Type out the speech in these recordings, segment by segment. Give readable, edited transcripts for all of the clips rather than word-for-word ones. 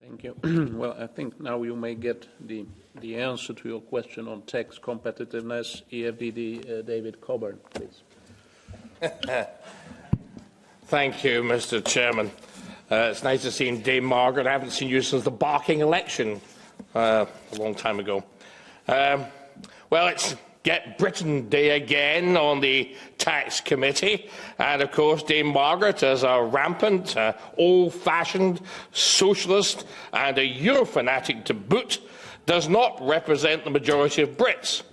Thank you. Well, I think now you may get the answer to your question on tax competitiveness. EFDD, David Coburn, please. Thank you, Mr. Chairman. It's nice to see Dame Margaret. I haven't seen you since the Barking election a long time ago. Well, it's Get Britain Day again on the Tax Committee. And, of course, Dame Margaret, as a rampant, old-fashioned socialist and a Eurofanatic to boot, does not represent the majority of Brits.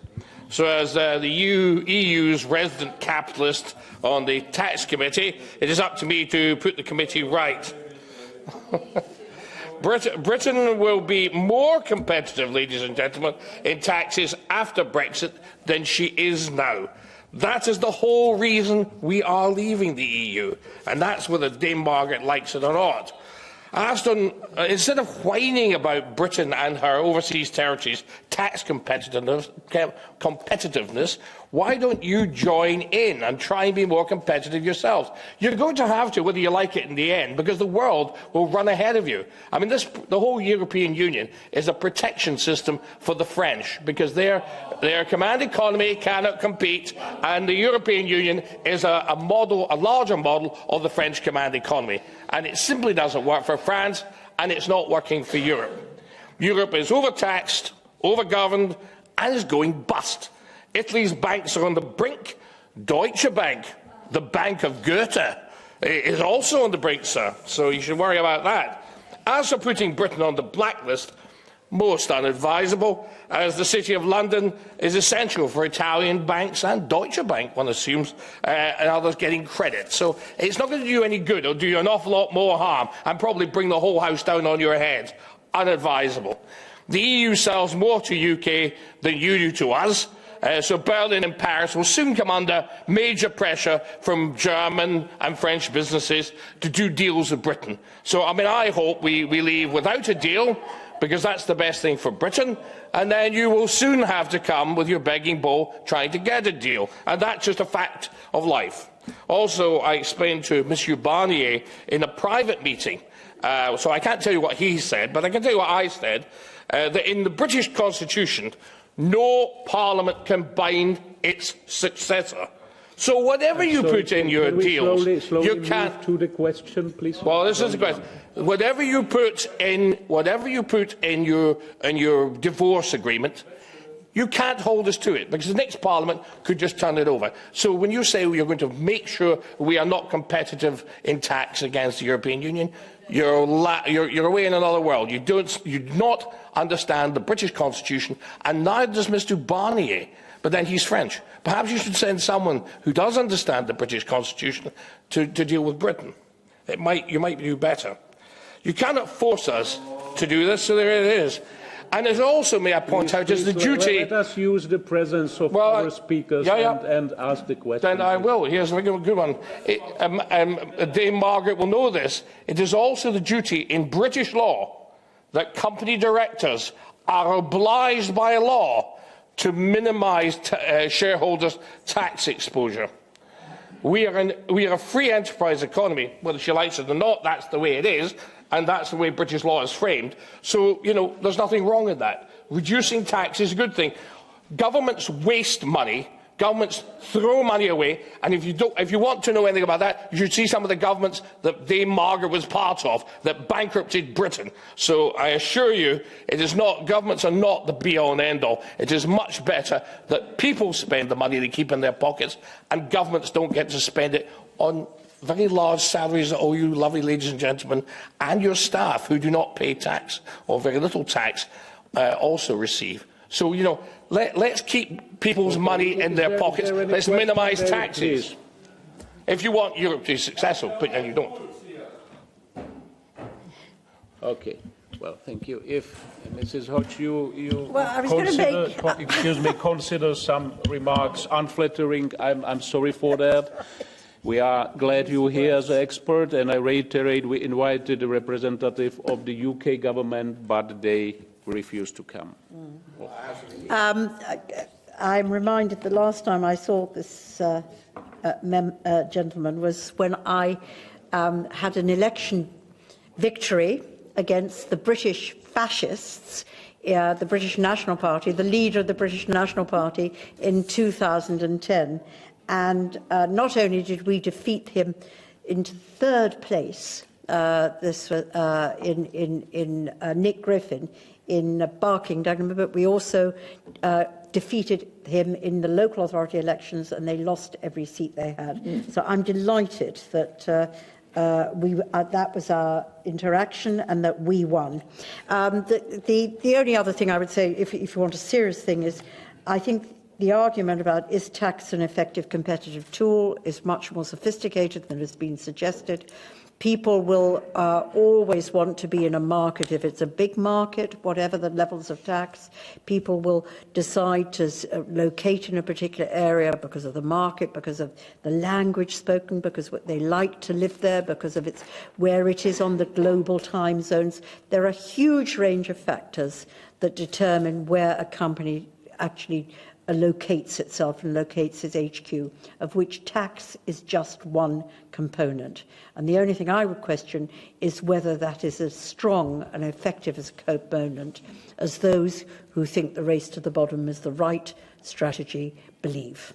So as the EU's resident capitalist on the Tax Committee, it is up to me to put the committee right. Britain will be more competitive, ladies and gentlemen, in taxes after Brexit than she is now. That is the whole reason we are leaving the EU, and that's whether Dame Margaret likes it or not. Aston, instead of whining about Britain and her overseas territories' tax competitiveness, why don't you join in and try and be more competitive yourselves? You're going to have to, whether you like it in the end, because the world will run ahead of you. I mean, the whole European Union is a protection system for the French, because their command economy cannot compete, and the European Union is a larger model of the French command economy. And it simply doesn't work for France, and it's not working for Europe. Europe is overtaxed, overgoverned, and is going bust. Italy's banks are on the brink. Deutsche Bank, the bank of Goethe, is also on the brink, sir, so you should worry about that. As for putting Britain on the blacklist, most unadvisable, as the City of London is essential for Italian banks and Deutsche Bank, one assumes, and others getting credit. So it's not going to do you any good. It'll do you an awful lot more harm and probably bring the whole house down on your head. Unadvisable. The EU sells more to UK than you do to us. So Berlin and Paris will soon come under major pressure from German and French businesses to do deals with Britain. So, I mean, I hope we leave without a deal, because that's the best thing for Britain, and then you will soon have to come with your begging bowl trying to get a deal, and that's just a fact of life. Also, I explained to Monsieur Barnier in a private meeting, so I can't tell you what he said, but I can tell you what I said, that in the British Constitution, no parliament can bind its successor. So whatever you put in your deals, you can't. Move to the question, please. Well, this is the question. Whatever you put in your divorce agreement, you can't hold us to it, because the next Parliament could just turn it over. So when you say you're going to make sure we are not competitive in tax against the European Union, you're away in another world. You do not understand the British Constitution, and neither does Mr. Barnier. But then he's French. Perhaps you should send someone who does understand the British Constitution to deal with Britain. You might do better. You cannot force us to do this, so there it is. And it also, may I point out, is the duty... Let us use the presence of our speakers and ask the question. Then I will. Here's a good one. Dame Margaret will know this. It is also the duty in British law that company directors are obliged by law to minimise shareholders' tax exposure. We are a free enterprise economy, whether she likes it or not. That's the way it is, and that's the way British law is framed. So, there's nothing wrong in that. Reducing tax is a good thing. Governments waste money. Governments throw money away, and if you want to know anything about that, you should see some of the governments that Dame Margaret was part of that bankrupted Britain. So I assure you, governments are not the be-all and end-all. It is much better that people spend the money they keep in their pockets, and governments don't get to spend it on very large salaries that all you lovely ladies and gentlemen and your staff who do not pay tax or very little tax also receive. So, let's keep people's money in their pockets. Let's minimise taxes. If you want Europe to be successful, but then you don't. Okay. Well, thank you. If Mrs. Hodge, you well, I was consider some remarks unflattering, I'm sorry for that. We are glad you're here as an expert, and I reiterate, we invited a representative of the UK government, but they refused to come. I'm reminded the last time I saw this gentleman was when I had an election victory against the British fascists, the British National Party, the leader of the British National Party in 2010. And not only did we defeat him into third place, this was in Nick Griffin in Barking, but we also defeated him in the local authority elections, and they lost every seat they had. So I'm delighted that that was our interaction and that we won. The only other thing I would say, if you want a serious thing, is I think the argument about is tax an effective competitive tool is much more sophisticated than has been suggested. People will always want to be in a market. If it's a big market, whatever the levels of tax, people will decide to locate in a particular area because of the market, because of the language spoken, because they like to live there, because of where it is on the global time zones. There are a huge range of factors that determine where a company actually locates itself and locates its HQ, of which tax is just one component. And the only thing I would question is whether that is as strong and effective as a component as those who think the race to the bottom is the right strategy believe.